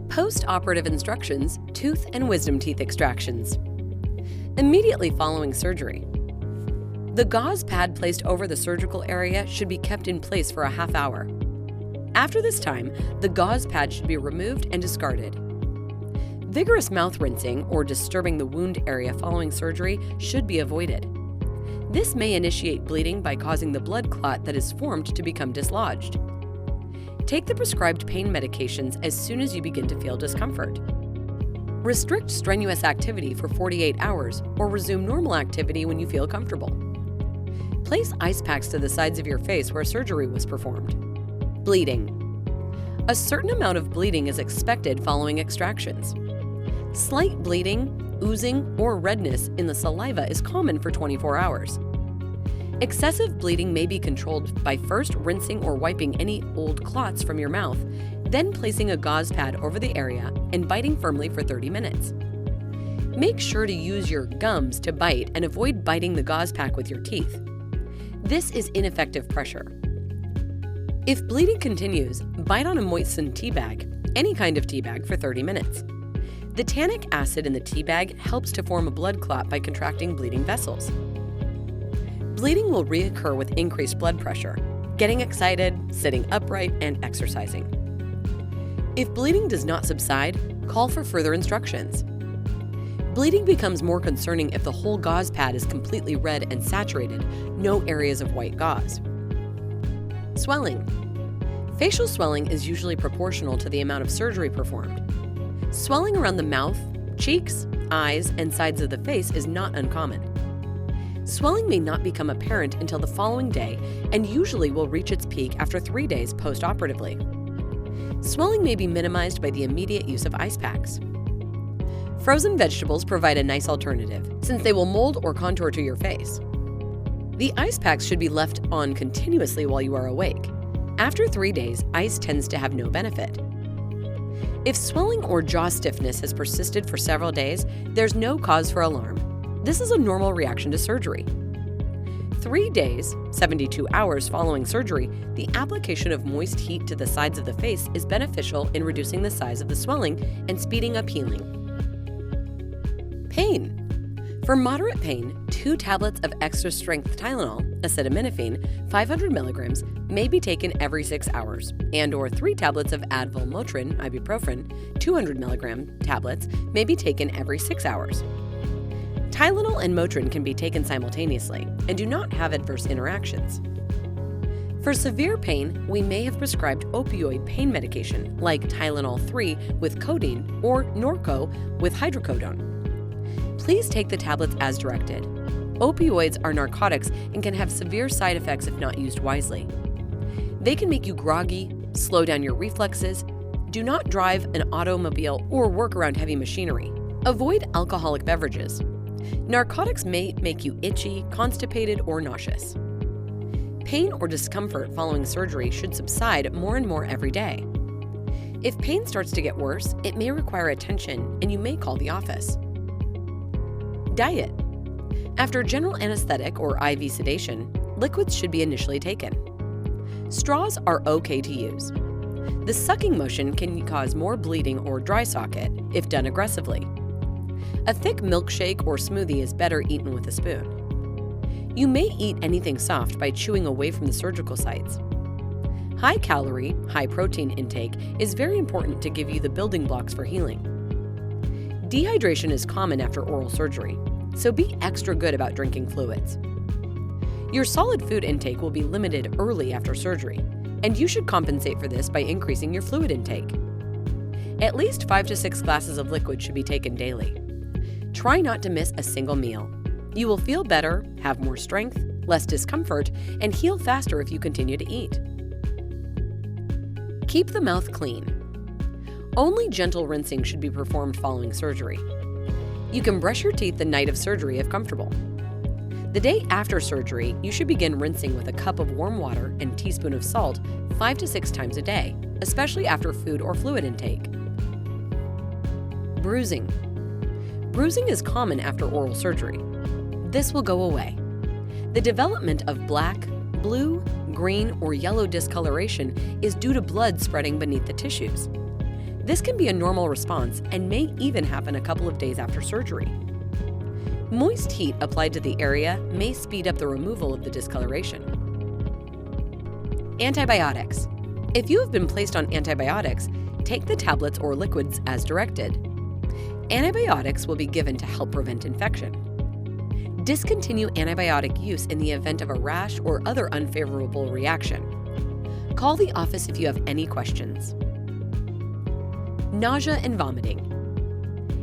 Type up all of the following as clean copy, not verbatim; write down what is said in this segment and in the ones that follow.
Post-Operative Instructions, Tooth and Wisdom Teeth Extractions. Immediately following surgery. The gauze pad placed over the surgical area should be kept in place for a half hour. After this time, the gauze pad should be removed and discarded. Vigorous mouth rinsing or disturbing the wound area following surgery should be avoided. This may initiate bleeding by causing the blood clot that is formed to become dislodged. Take the prescribed pain medications as soon as you begin to feel discomfort. Restrict strenuous activity for 48 hours or resume normal activity when you feel comfortable. Place ice packs to the sides of your face where surgery was performed. Bleeding. A certain amount of bleeding is expected following extractions. Slight bleeding, oozing, or redness in the saliva is common for 24 hours. Excessive bleeding may be controlled by first rinsing or wiping any old clots from your mouth, then placing a gauze pad over the area and biting firmly for 30 minutes. Make sure to use your gums to bite and avoid biting the gauze pack with your teeth. This is ineffective pressure. If bleeding continues, bite on a moistened tea bag, any kind of tea bag, for 30 minutes. The tannic acid in the tea bag helps to form a blood clot by contracting bleeding vessels. Bleeding will reoccur with increased blood pressure, getting excited, sitting upright, and exercising. If bleeding does not subside, call for further instructions. Bleeding becomes more concerning if the whole gauze pad is completely red and saturated, no areas of white gauze. Swelling. Facial swelling is usually proportional to the amount of surgery performed. Swelling around the mouth, cheeks, eyes, and sides of the face is not uncommon. Swelling may not become apparent until the following day and usually will reach its peak after 3 days post-operatively. Swelling may be minimized by the immediate use of ice packs. Frozen vegetables provide a nice alternative since they will mold or contour to your face. The ice packs should be left on continuously while you are awake. After 3 days, ice tends to have no benefit. If swelling or jaw stiffness has persisted for several days, there's no cause for alarm. This is a normal reaction to surgery. 3 days, 72 hours following surgery, the application of moist heat to the sides of the face is beneficial in reducing the size of the swelling and speeding up healing. Pain. For moderate pain, 2 tablets of extra-strength Tylenol, acetaminophen, 500 milligrams, may be taken every 6 hours, and/or 3 tablets of Advil Motrin, ibuprofen, 200 milligram tablets, may be taken every 6 hours. Tylenol and Motrin can be taken simultaneously and do not have adverse interactions. For severe pain, we may have prescribed opioid pain medication like Tylenol 3 with codeine or Norco with hydrocodone. Please take the tablets as directed. Opioids are narcotics and can have severe side effects if not used wisely. They can make you groggy, slow down your reflexes. Do not drive an automobile or work around heavy machinery. Avoid alcoholic beverages. Narcotics may make you itchy, constipated, or nauseous. Pain or discomfort following surgery should subside more and more every day. If pain starts to get worse, it may require attention and you may call the office. Diet. After general anesthetic or IV sedation, liquids should be initially taken. Straws are okay to use. The sucking motion can cause more bleeding or dry socket if done aggressively. A thick milkshake or smoothie is better eaten with a spoon. You may eat anything soft by chewing away from the surgical sites. High-calorie, high-protein intake is very important to give you the building blocks for healing. Dehydration is common after oral surgery, so be extra good about drinking fluids. Your solid food intake will be limited early after surgery, and you should compensate for this by increasing your fluid intake. At least 5 to 6 glasses of liquid should be taken daily. Try not to miss a single meal. You will feel better, have more strength, less discomfort, and heal faster if you continue to eat. Keep the mouth clean. Only gentle rinsing should be performed following surgery. You can brush your teeth the night of surgery if comfortable. The day after surgery, you should begin rinsing with a cup of warm water and teaspoon of salt 5 to 6 times a day, especially after food or fluid intake. Bruising. Bruising is common after oral surgery. This will go away. The development of black, blue, green, or yellow discoloration is due to blood spreading beneath the tissues. This can be a normal response and may even happen a couple of days after surgery. Moist heat applied to the area may speed up the removal of the discoloration. Antibiotics. If you have been placed on antibiotics, take the tablets or liquids as directed. Antibiotics will be given to help prevent infection. Discontinue antibiotic use in the event of a rash or other unfavorable reaction. Call the office if you have any questions. Nausea and vomiting.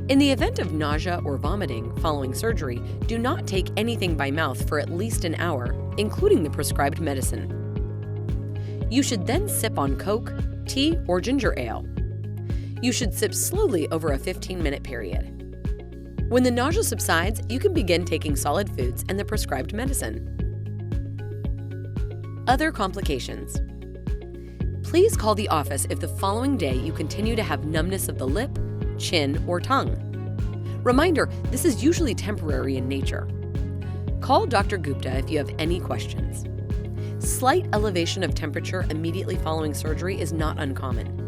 In the event of nausea or vomiting following surgery, do not take anything by mouth for at least an hour, including the prescribed medicine. You should then sip on Coke, tea, or ginger ale. You should sip slowly over a 15-minute period. When the nausea subsides, you can begin taking solid foods and the prescribed medicine. Other complications. Please call the office if the following day you continue to have numbness of the lip, chin, or tongue. Reminder, this is usually temporary in nature. Call Dr. Gupta if you have any questions. Slight elevation of temperature immediately following surgery is not uncommon.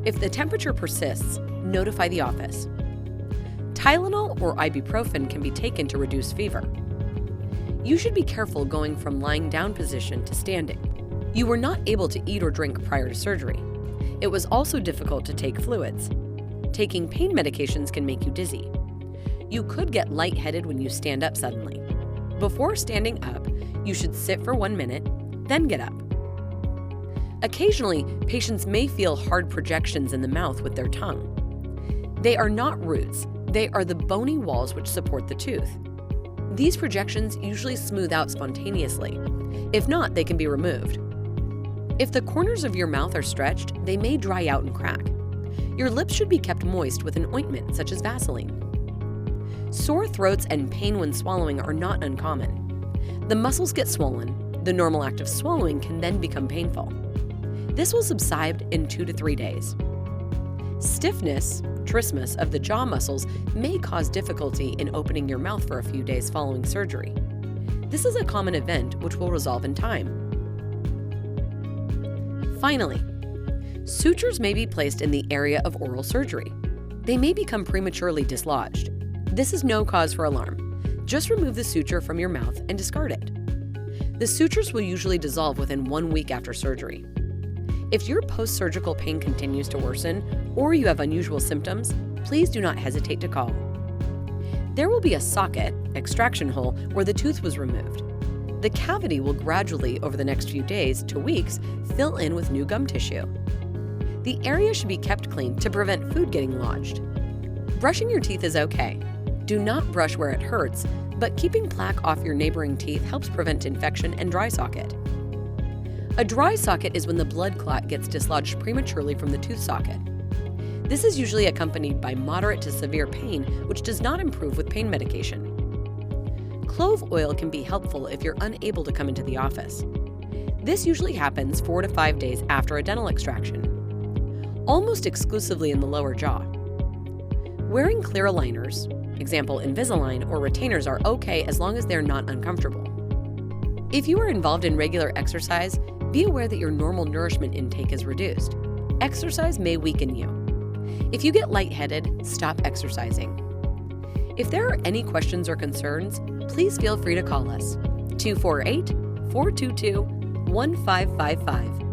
If the temperature persists, notify the office. Tylenol or ibuprofen can be taken to reduce fever. You should be careful going from lying down position to standing. You were not able to eat or drink prior to surgery. It was also difficult to take fluids. Taking pain medications can make you dizzy. You could get lightheaded when you stand up suddenly. Before standing up, you should sit for 1 minute, then get up. Occasionally, patients may feel hard projections in the mouth with their tongue. They are not roots. They are the bony walls which support the tooth. These projections usually smooth out spontaneously. If not, they can be removed. If the corners of your mouth are stretched, they may dry out and crack. Your lips should be kept moist with an ointment such as Vaseline. Sore throats and pain when swallowing are not uncommon. The muscles get swollen. The normal act of swallowing can then become painful. This will subside in 2 to 3 days. Stiffness, trismus of the jaw muscles may cause difficulty in opening your mouth for a few days following surgery. This is a common event which will resolve in time. Finally, sutures may be placed in the area of oral surgery. They may become prematurely dislodged. This is no cause for alarm. Just remove the suture from your mouth and discard it. The sutures will usually dissolve within 1 week after surgery. If your post-surgical pain continues to worsen or you have unusual symptoms, please do not hesitate to call. There will be a socket, extraction hole, where the tooth was removed. The cavity will gradually, over the next few days to weeks, fill in with new gum tissue. The area should be kept clean to prevent food getting lodged. Brushing your teeth is okay. Do not brush where it hurts, but keeping plaque off your neighboring teeth helps prevent infection and dry socket. A dry socket is when the blood clot gets dislodged prematurely from the tooth socket. This is usually accompanied by moderate to severe pain, which does not improve with pain medication. Clove oil can be helpful if you're unable to come into the office. This usually happens 4 to 5 days after a dental extraction, almost exclusively in the lower jaw. Wearing clear aligners, example Invisalign or retainers, are okay as long as they're not uncomfortable. If you are involved in regular exercise, be aware that your normal nourishment intake is reduced. Exercise may weaken you. If you get lightheaded, stop exercising. If there are any questions or concerns, please feel free to call us 248-422-1555